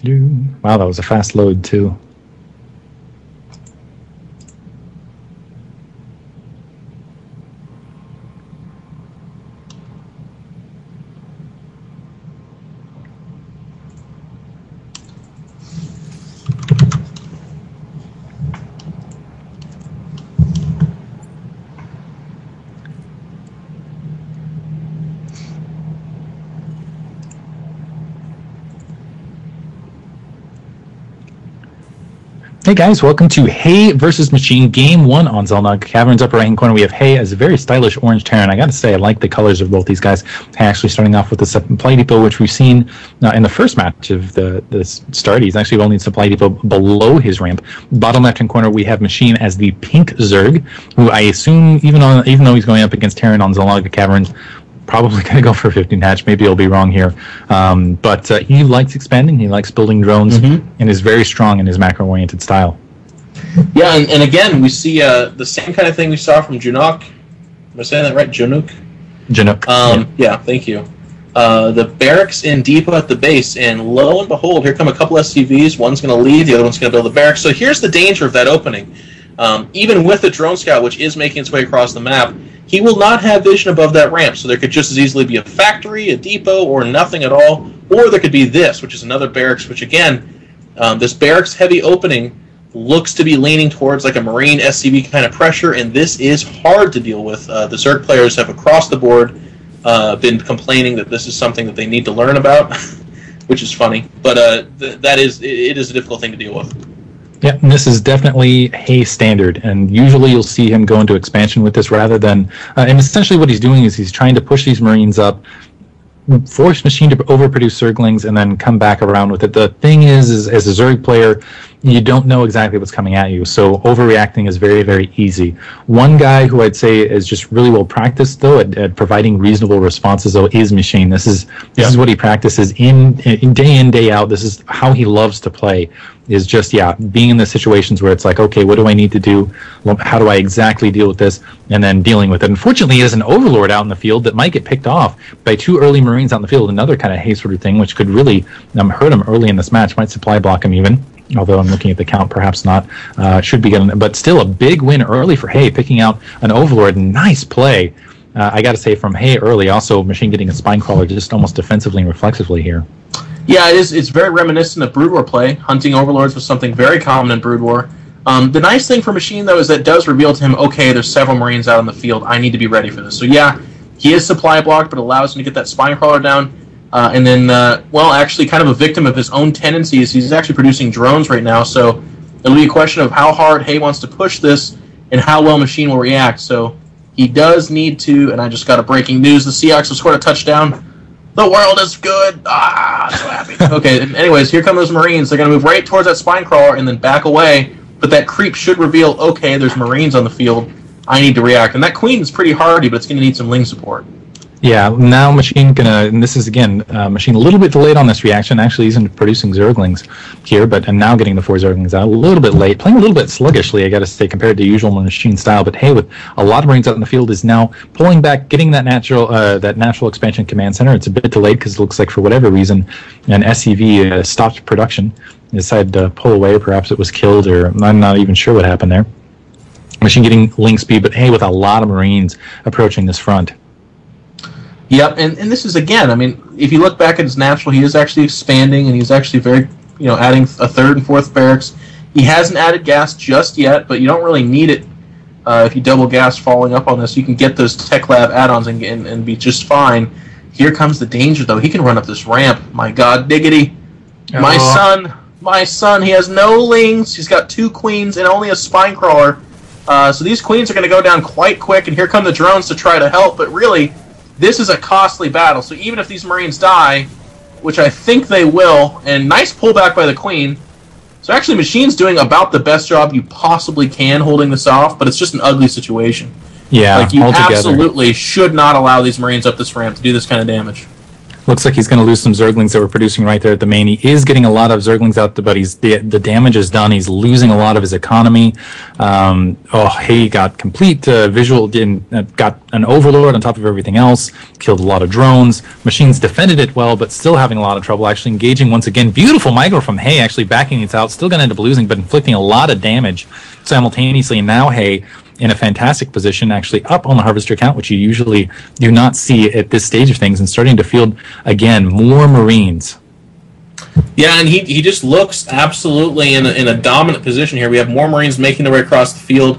Wow, that was a fast load, too. Hey guys, welcome to Hay versus Machine, Game 1 on Zalnog Caverns. Upper right-hand corner, we have Hay as a very stylish orange Terran. I gotta say, I like the colors of both these guys. Hay actually starting off with the Supply Depot, which we've seen in the first match of the start. He's actually only Supply Depot below his ramp. Bottom left-hand corner, we have Machine as the pink Zerg, who I assume, even though he's going up against Terran on Zalnog Caverns, probably going to go for 15 hatch. Maybe I'll be wrong here. But he likes expanding. He likes building drones and is very strong in his macro-oriented style. Yeah, and again, we see the same kind of thing we saw from Junok. Am I saying that right? Junuk? Junuk. Yeah, thank you. The barracks and depot at the base, and lo and behold, here come a couple SCVs. One's going to leave, the other one's going to build the barracks. So here's the danger of that opening. Even with the drone scout, which is making its way across the map, he will not have vision above that ramp, so there could just as easily be a factory, a depot, or nothing at all, or there could be this, which is another barracks, which again, this barracks-heavy opening looks to be leaning towards like a Marine SCV kind of pressure, and this is hard to deal with. The Zerg players have across the board been complaining that this is something that they need to learn about, which is funny, but it is a difficult thing to deal with. Yeah, and this is definitely Hay standard, and usually you'll see him go into expansion with this rather than... and essentially what he's doing is he's trying to push these Marines up, force Machine to overproduce Zerglings, and then come back around with it. The thing is as a Zerg player, you don't know exactly what's coming at you, so overreacting is very, very easy. One guy who I'd say is just really well practiced, though, at providing reasonable responses, though, is Machine. This is what he practices in day in, day out. This is how he loves to play, is just, being in the situations where it's like, okay, what do I need to do? How do I exactly deal with this? And then dealing with it. Unfortunately, he has an Overlord out in the field that might get picked off by two early Marines out in the field, another kind of Hay sort of thing, which could really hurt him early in this match, might supply block him even. Although I'm looking at the count, perhaps not. Should be getting, but still a big win early for Hay, picking out an Overlord. Nice play, I got to say, from Hay early. Also, Machine getting a Spine Crawler just almost defensively and reflexively here. Yeah, it is. It's very reminiscent of Brood War play. Hunting Overlords was something very common in Brood War. The nice thing for Machine, though, is that it does reveal to him, okay, there's several Marines out in the field. I need to be ready for this. So yeah, he is supply blocked, but allows him to get that Spine Crawler down. And then, actually kind of a victim of his own tendencies. He's actually producing drones right now, so it'll be a question of how hard Hay wants to push this and how well Machine will react. So he does need to, and I just got a breaking news, the Seahawks have scored a touchdown. The world is good. So happy. Okay, anyways, here come those Marines. They're going to move right towards that Spine Crawler and then back away, but that creep should reveal, okay, there's Marines on the field. I need to react. And that Queen is pretty hardy, but it's going to need some Ling support. Yeah, now Machine and this is again, Machine a little bit delayed on this reaction. Actually, he's into producing Zerglings here, and now getting the 4 Zerglings out a little bit late, playing a little bit sluggishly, I got to say, compared to usual Machine style. But hey, with a lot of Marines out in the field, is now pulling back, getting that natural expansion command center. It's a bit delayed because it looks like for whatever reason, an SCV stopped production, decided to pull away. Perhaps it was killed, or I'm not even sure what happened there. Machine getting Ling speed, but hey, with a lot of Marines approaching this front. Yep, and this is, again, I mean, if you look back at his natural, he is actually expanding, and he's actually very, adding a 3rd and 4th barracks. He hasn't added gas just yet, but you don't really need it. If you double gas following up on this, you can get those Tech Lab add-ons and be just fine. Here comes the danger, though. He can run up this ramp. My God, diggity. Oh. My son, he has no Lings. He's got 2 Queens and only a Spine Crawler. So these Queens are going to go down quite quick, and here come the drones to try to help, but really, this is a costly battle, so even if these Marines die, which I think they will, and nice pullback by the Queen, so actually Machine's doing about the best job you possibly can holding this off, but it's just an ugly situation. Yeah, like, you absolutely should not allow these Marines up this ramp to do this kind of damage. Looks like he's going to lose some Zerglings that were producing right there at the main. He is getting a lot of Zerglings out, but the damage is done. He's losing a lot of his economy. He got complete visual, got an Overlord on top of everything else, killed a lot of drones. Machines defended it well, but still having a lot of trouble actually engaging once again. Beautiful micro from Hay, actually backing it out. Still going to end up losing, but inflicting a lot of damage simultaneously. And now Hay in a fantastic position, actually up on the Harvester count, which you usually do not see at this stage of things, and starting to field, again, more Marines. Yeah, and he just looks absolutely in a dominant position here. We have more Marines making their way across the field.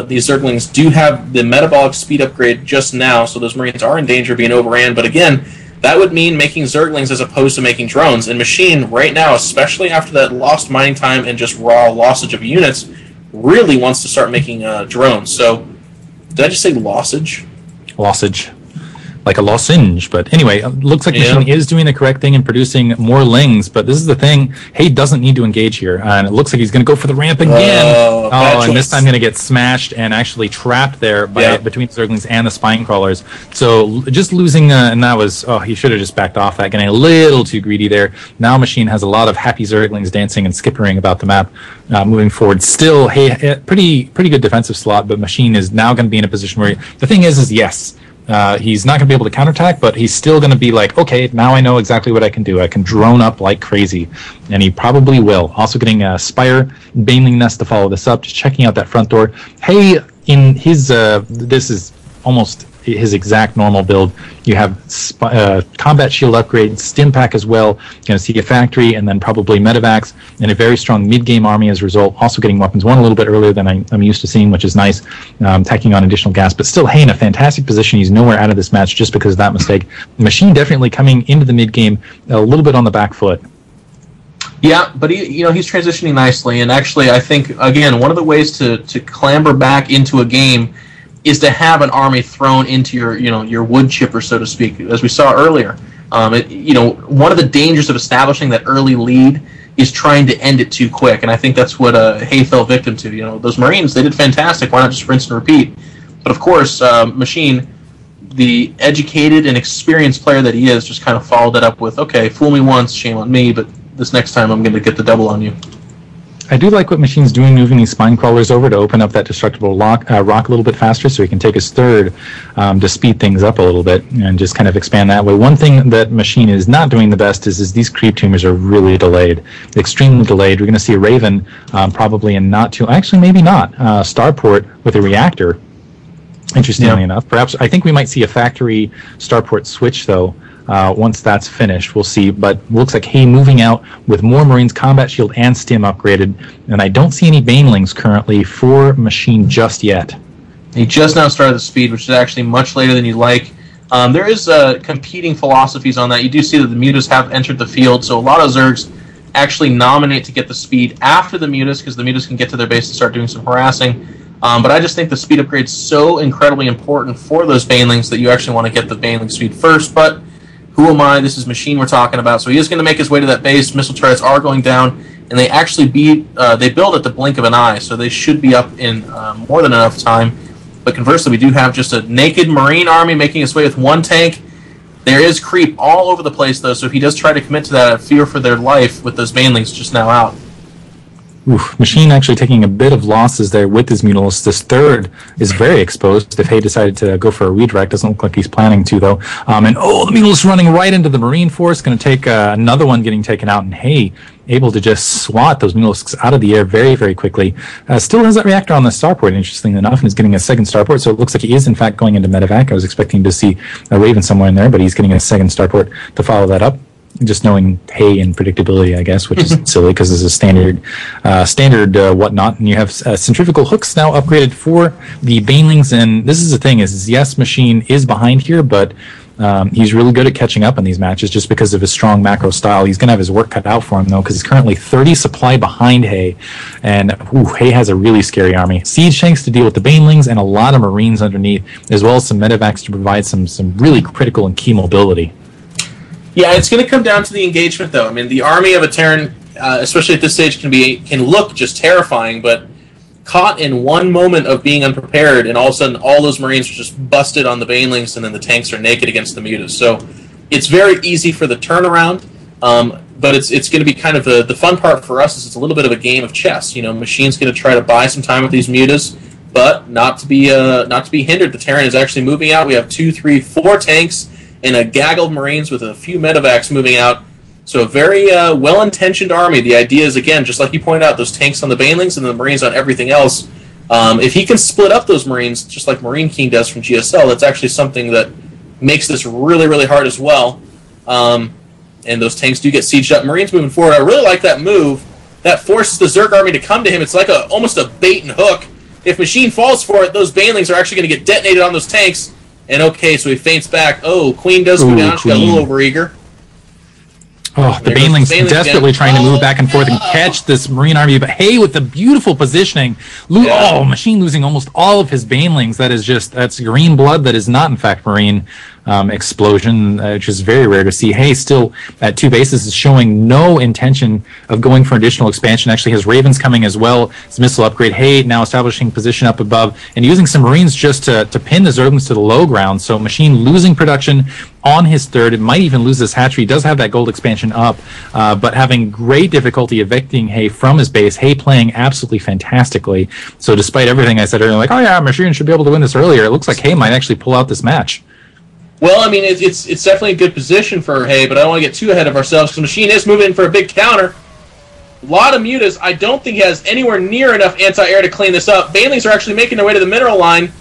These Zerglings do have the metabolic speed upgrade just now, so those Marines are in danger of being overran. But again, that would mean making Zerglings as opposed to making drones. And Machine, right now, especially after that lost mining time and just raw lossage of units, really wants to start making drones. So, did I just say lossage? Lossage. Like a lozenge, but anyway, looks like Machine is doing the correct thing and producing more Lings, but this is the thing, Hay doesn't need to engage here, and it looks like he's going to go for the ramp again. And this time going to get smashed and actually trapped there between the Zerglings and the Spine Crawlers. So just losing, and that was, he should have just backed off that, getting a little too greedy there. Now Machine has a lot of happy Zerglings dancing and skippering about the map, moving forward. Still, Hay, pretty good defensive slot, but Machine is now going to be in a position where, the thing is yes, he's not going to be able to counterattack, but he's still going to be like, okay, now I know exactly what I can do. I can drone up like crazy, and he probably will. Also getting a Spire, Baneling Nest to follow this up, just checking out that front door. Hay, in his, this is almost his exact normal build. You have combat shield upgrade, stim pack as well. You're going to see a factory, and then probably medevacs, and a very strong mid-game army as a result. Also getting weapons one a little bit earlier than I'm used to seeing, which is nice. Tacking on additional gas, but still Hay in a fantastic position. He's nowhere out of this match just because of that mistake. Machine definitely coming into the mid-game a little bit on the back foot. Yeah, but he's transitioning nicely, and actually I think, again, one of the ways to clamber back into a game is to have an army thrown into your wood chipper, so to speak, as we saw earlier. One of the dangers of establishing that early lead is trying to end it too quick, and I think that's what Hay fell victim to. Those Marines, they did fantastic. Why not just rinse and repeat? But of course, Machine, the educated and experienced player that he is, just kind of followed it up with, okay, fool me once, shame on me, but this next time I'm going to get the double on you. I do like what Machine's doing, moving these Spine Crawlers over to open up that destructible rock a little bit faster, so he can take his third to speed things up a little bit and just kind of expand that way. One thing that Machine is not doing the best is these creep tumors are really delayed, extremely delayed. We're going to see a Raven probably in not too, actually maybe not, Starport with a reactor, interestingly enough. Perhaps, I think we might see a factory Starport switch though. Once that's finished, we'll see. But looks like Hay moving out with more Marines, combat shield, and stim upgraded. And I don't see any Banelings currently for Machine just yet. He just now started the speed, which is actually much later than you'd like. There is competing philosophies on that. You do see that the mutas have entered the field, so a lot of Zergs actually nominate to get the speed after the mutas, because the mutas can get to their base and start doing some harassing. But I just think the speed upgrade is so incredibly important for those Banelings that you actually want to get the Baneling speed first. But who am I? This is Machine we're talking about. So he is going to make his way to that base. Missile turrets are going down, and they actually they build at the blink of an eye, so they should be up in more than enough time. But conversely, we do have just a naked Marine army making its way with one tank. There is creep all over the place, though, so if he does try to commit to that, I fear for their life with those Banelings just now out. Oof, Machine actually taking a bit of losses there with his Mutalists. This third is very exposed. If Hay decided to go for a redirect, doesn't look like he's planning to, though. And the Mutalist running right into the Marine force, going to take another one getting taken out, and Hay able to just swat those Mutalisks out of the air very, very quickly. Still has that reactor on the starport, interestingly enough, and is getting a second starport, so it looks like he is, in fact, going into medevac. I was expecting to see a Raven somewhere in there, but he's getting a second starport to follow that up. Just knowing Hay and predictability, I guess, which is silly because it's a standard whatnot. And you have centrifugal hooks now upgraded for the Banelings. And this is the thing: is yes, Machine is behind here, but he's really good at catching up in these matches just because of his strong macro style. He's going to have his work cut out for him though, because he's currently 30 supply behind Hay, and Hay has a really scary army. Siege tanks to deal with the Banelings and a lot of Marines underneath, as well as some medevacs to provide some really critical and key mobility. Yeah, it's going to come down to the engagement, though. I mean, the army of a Terran, especially at this stage, can look just terrifying, but caught in one moment of being unprepared, and all of a sudden all those Marines are just busted on the Banelings, and then the tanks are naked against the mutas. So It's very easy for the turnaround, but it's going to be kind of the fun part for us is it's a little bit of a game of chess. Machine's going to try to buy some time with these mutas, but not to be hindered. The Terran is actually moving out. We have 2, 3, 4 tanks and a gaggle of Marines with a few medevacs moving out. So a very well-intentioned army. The idea is, again, just like you pointed out, those tanks on the Banelings and the Marines on everything else. If he can split up those Marines, just like Marine King does from GSL, that's actually something that makes this really, really hard as well. And those tanks do get sieged up. Marines moving forward. I really like that move. That forces the Zerg army to come to him. It's like almost a bait and hook. If Machine falls for it, those Banelings are actually going to get detonated on those tanks. And okay, so he feints back. Oh, Queen does go down. She got a little overeager. Oh, the Banelings desperately trying to move back and forth and catch this Marine army. But hey, with the beautiful positioning, oh, Machine losing almost all of his Banelings. That's green blood that is not, in fact, Marine explosion, which is very rare to see. Hey, still at 2 bases is showing no intention of going for additional expansion. Actually has Ravens coming as well. His missile upgrade. Hey, now establishing position up above and using some Marines just to pin the Zerglings to the low ground. So Machine losing production on his third. It might even lose this hatchery. He does have that gold expansion up, but having great difficulty evicting Hay from his base. Hay playing absolutely fantastically. So despite everything I said earlier, like, oh yeah, Machine should be able to win this earlier, it looks like Hay might actually pull out this match. Well, I mean, it's definitely a good position for Hay, but I don't want to get too ahead of ourselves because Machine is moving in for a big counter. A lot of mutas. I don't think he has anywhere near enough anti-air to clean this up. Banelings are actually making their way to the mineral line.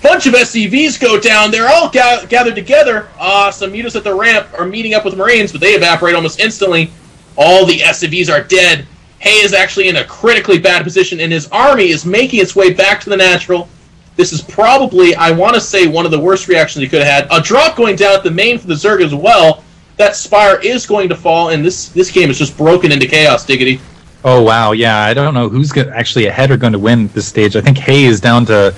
Bunch of SCVs go down. They're all gathered together. Some mutas at the ramp are meeting up with Marines, but they evaporate almost instantly. All the SCVs are dead. Hay is actually in a critically bad position, and his army is making its way back to the natural. This is probably, I want to say, one of the worst reactions he could have had. A drop going down at the main for the Zerg as well. That Spire is going to fall, and this game is just broken into chaos, Diggity. Oh, wow, yeah, I don't know who's actually ahead or going to win this stage. I think Hay is down to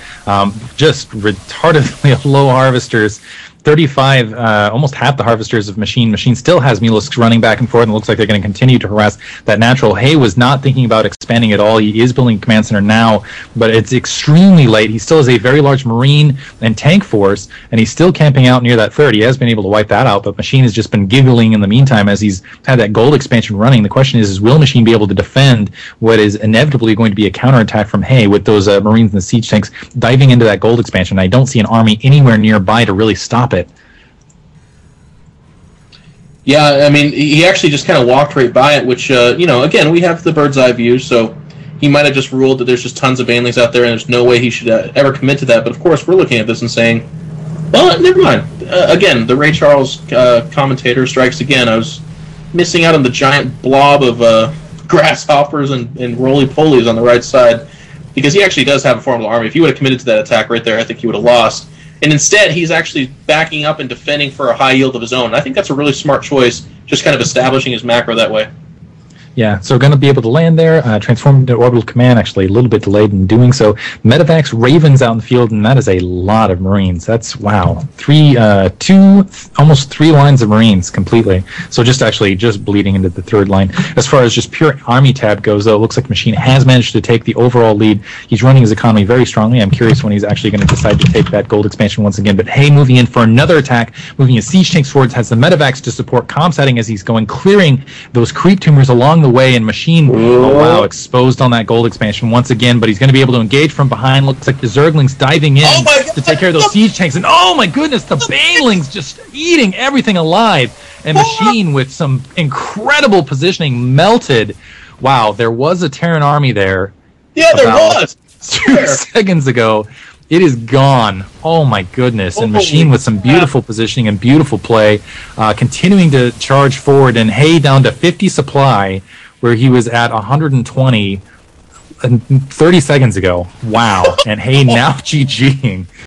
just retardedly low harvesters. 35, almost half the harvesters of Machine. Machine still has Mulisks running back and forth, and it looks like they're going to continue to harass that natural. Hay was not thinking about expanding at all. He is building a command center now, but it's extremely late. He still has a very large Marine and tank force, and he's still camping out near that third. He has been able to wipe that out, but Machine has just been giggling in the meantime as he's had that gold expansion running. The question is will Machine be able to defend what is inevitably going to be a counterattack from Hay with those Marines and the siege tanks diving into that gold expansion? I don't see an army anywhere nearby to really stop it. Yeah, I mean, he actually just kind of walked right by it, which, again, we have the bird's eye view, so he might have just ruled that there's just tons of Banelings out there and there's no way he should ever commit to that. But, of course, we're looking at this and saying, well, never mind. Again, the Ray Charles commentator strikes again. I was missing out on the giant blob of grasshoppers and roly-polies on the right side because he actually does have a formidable army. If he would have committed to that attack right there, I think he would have lost. And instead, he's actually backing up and defending for a high yield of his own. I think that's a really smart choice, just kind of establishing his macro that way. Yeah, so going to be able to land there, transform into orbital command, actually a little bit delayed in doing so. Medevacs, Ravens out in the field, and that is a lot of Marines. That's, wow, almost three lines of Marines completely. So just bleeding into the third line. As far as just pure army tab goes, though, it looks like Machine has managed to take the overall lead. He's running his economy very strongly. I'm curious when he's actually going to decide to take that gold expansion once again. But Hay moving in for another attack, moving his siege tanks forwards, has the Medevacs to support comsetting as he's going, clearing those creep tumors along the way, and Machine, exposed on that gold expansion once again, but he's going to be able to engage from behind. Looks like the Zerglings diving in to take care of those siege tanks, and oh my goodness, the Banelings just eating everything alive, and Machine with some incredible positioning melted. Wow, there was a Terran army there. Yeah, there was. 2 seconds ago. It is gone. Oh my goodness. And Machine with some beautiful positioning and beautiful play, continuing to charge forward, and Hay down to 50 supply, where he was at 120 30 seconds ago. Wow. And Hay now GGing.